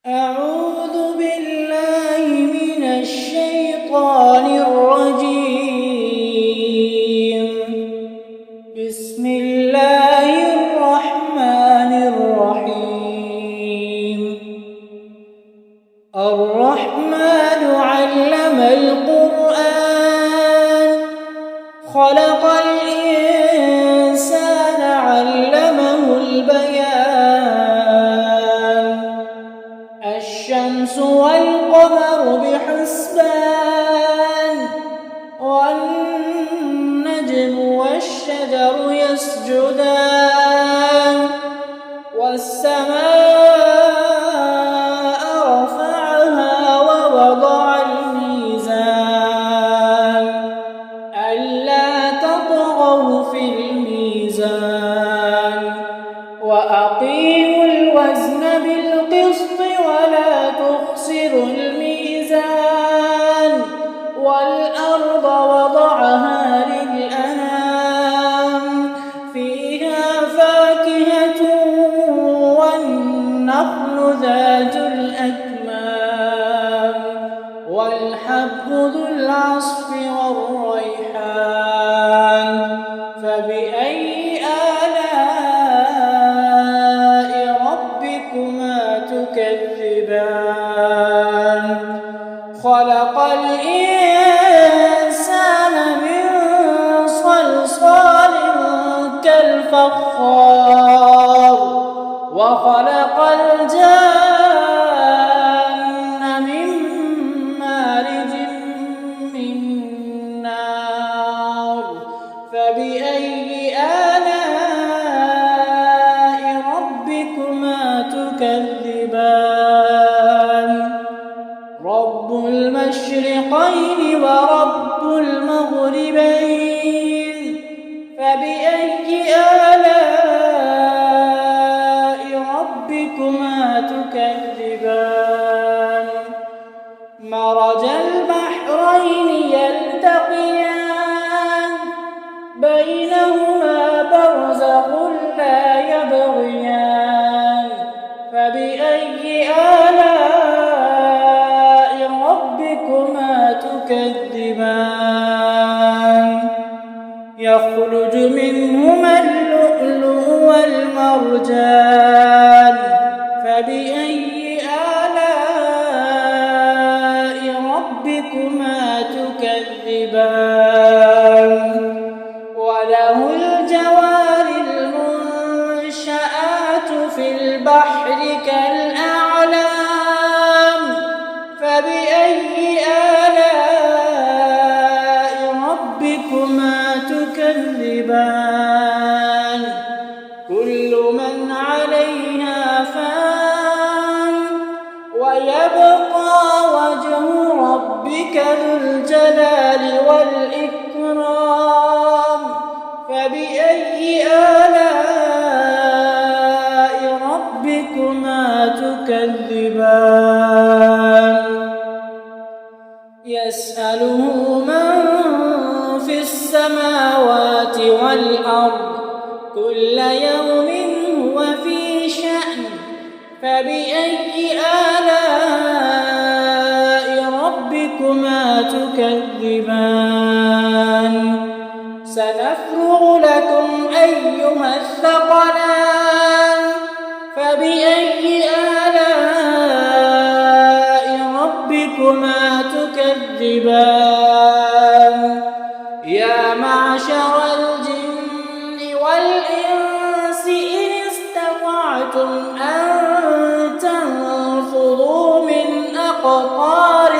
أعوذ بالله من الشيطان الرجيم. بسم الله الرحمن الرحيم. الرحمن علم القرآن خلق الإنسان علمه البيان. الشمس والقمر بحسبان والنجم والشجر يسجدان والسماء رفعها ووضع الميزان ألا تطغوا في الميزان وأقيموا الوزن بالقسط ولا تخسروا الميزان والأرض وضعها للأنام فيها فاكهة والنخل ذات الأكمام والحب ذو العصف والريحان فبأي آلاء ربكما تكذبان خلق الإنسان من صلصال كالفخار وخلق الجن من مارج من نار فبأي آلاء ربكما تكذبان رب المشرقين ورب المغربين فبأي آلاء ربكما تكذبان مرج البحرين يلتقيان بينهما برزخ لا يبغيان فبأي آلاء ربكما تكذبان يخرج منهما اللؤلؤ والمرجان فبأي آلاء ربكما تكذبان وله الجوار المنشآت في البحر كالأعلام فبأي آلاء ربكما تكذبان كل من عليها فان ويبقى وجه ربك ذو الجلال والإكرام فبأي آلاء ربكما تكذبان يسأله من في السماوات والأرض كل يوم هو في شأن فبأي آلاء ربكما تكذبان سنفرغ لكم أيها الثقلان فبأي آلاء ربكما تكذبان يا معشر الجن والإنس إن استطعتم أن تنفذوا من أقطار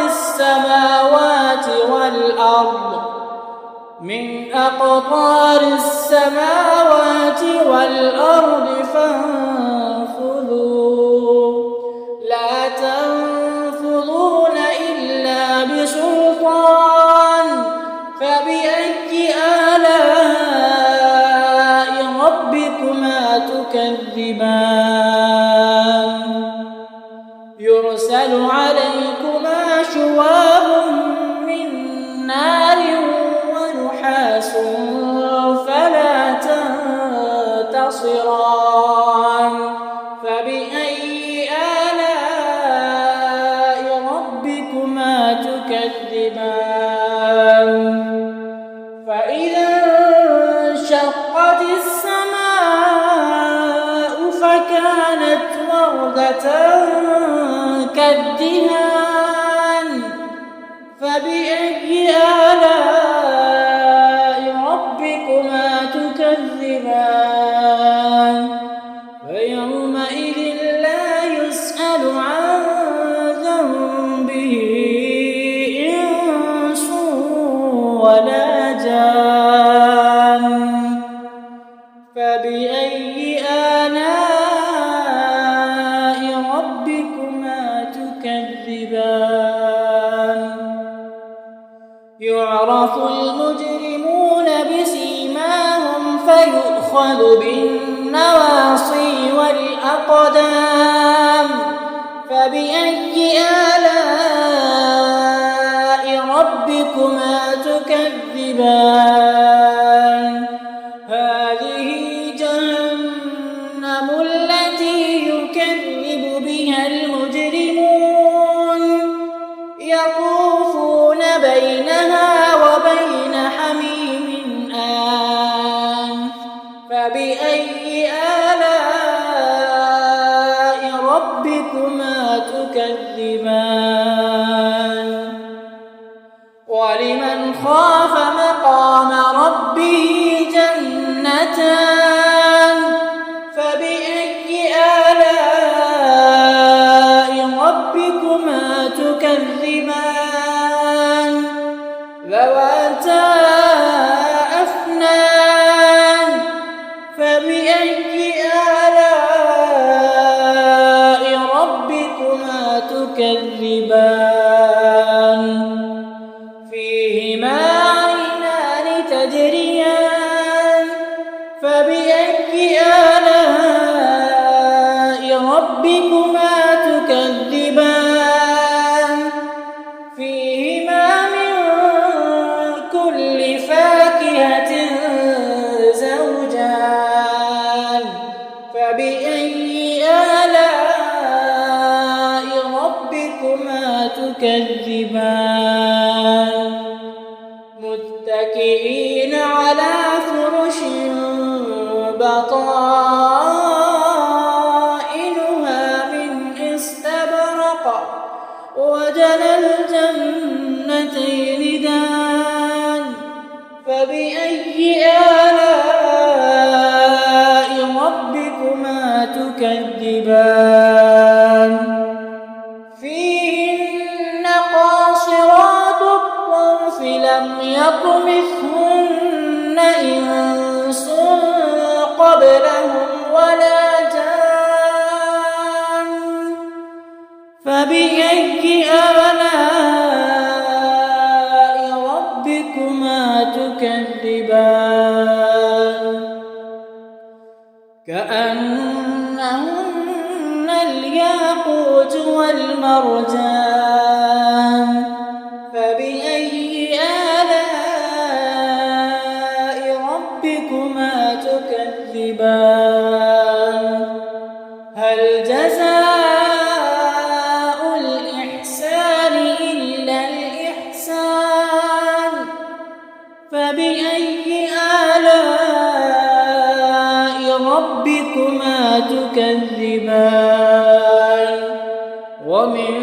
السماوات والأرض فانفذوا لا تنفذون إلا بسلطان فبأي آلاء ربكما تكذبان يرسل عليكما شواظ من نار ونحاس فلا تنتصران فبأي آلاء الدهان فبأي آلاء ربكما تكذبان فيومئذ لا يسأل عن ذنبه إنس ولا جان فبأي آلاء ربكما تكذبان يعرف المجرمون بسيماهم فيؤخذ بالنواصي والأقدام فبأي آلاء ربكما تكذبان هذه جهنم التي يكذب بها المجرمون يطوفون بينها وبين حميم آن فبأي آلاء ربكما تكذبان ولمن خاف مقام ربه جنتان فبأي آلاء ربكما تكذبان ذواتا أفنان فبأي آلاء ربكما تكذبان فيهما عينان تجريان فبأي آلاء ربكما تكذبان فيهما من كل فاكهة زوجان فبأي آلاء ربكما تكذبان متكئين على فرش بطائنها من استبرق وجنى الجنتين دان فبأي آلاء ربكما تكذبان فيهن قاصرات الطرف لم يطمثهن إنس قبلهم ولا جان فبأي آلاء ربكما تكذبان كأنهن الياقوت والمرجان فبأي آلاء ربكما تكذبان هل جزاء الإحسان إلا الإحسان فبأي آلاء ربكما تكذبان ومن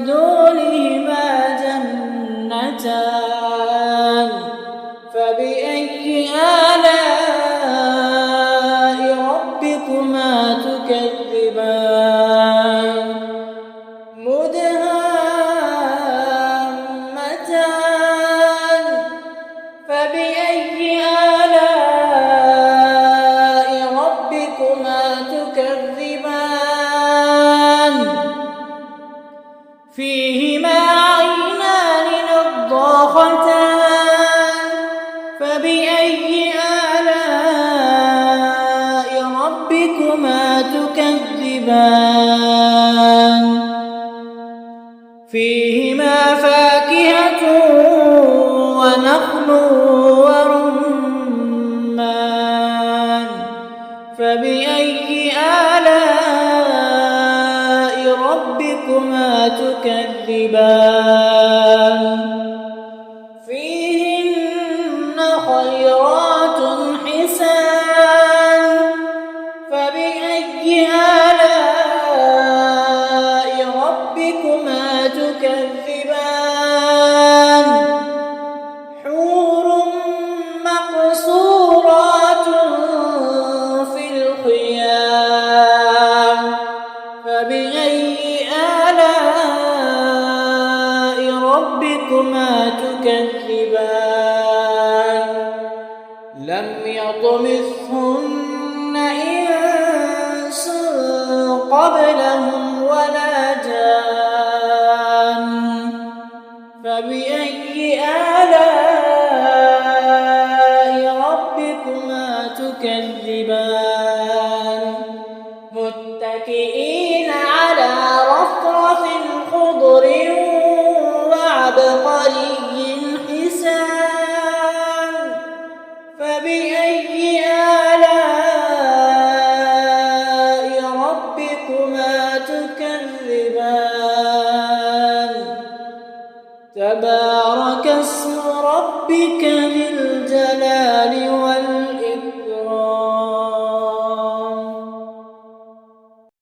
دونهما جنتان فبأي آلاء ربكما تكذبان مدهامتان فبأي آلاء ربكما تكذبان فيهما عينان نضاختان فبأي آلاء ربكما تكذبان فيهما فاكهة ونخل ورمان فبأي آلاء ربكما تكذبان فيهن خيرات حسان فبأي آلاء آلاء ربكما تكذبان لم يطمثهن إنس قبلهم ولا جان فبأي آلاء ربكما تكذبان متكئين على رفرف خضر وعبقري حسان فبأي آلاء ربكما تكذبان تبارك اسم ربك ذي الجلال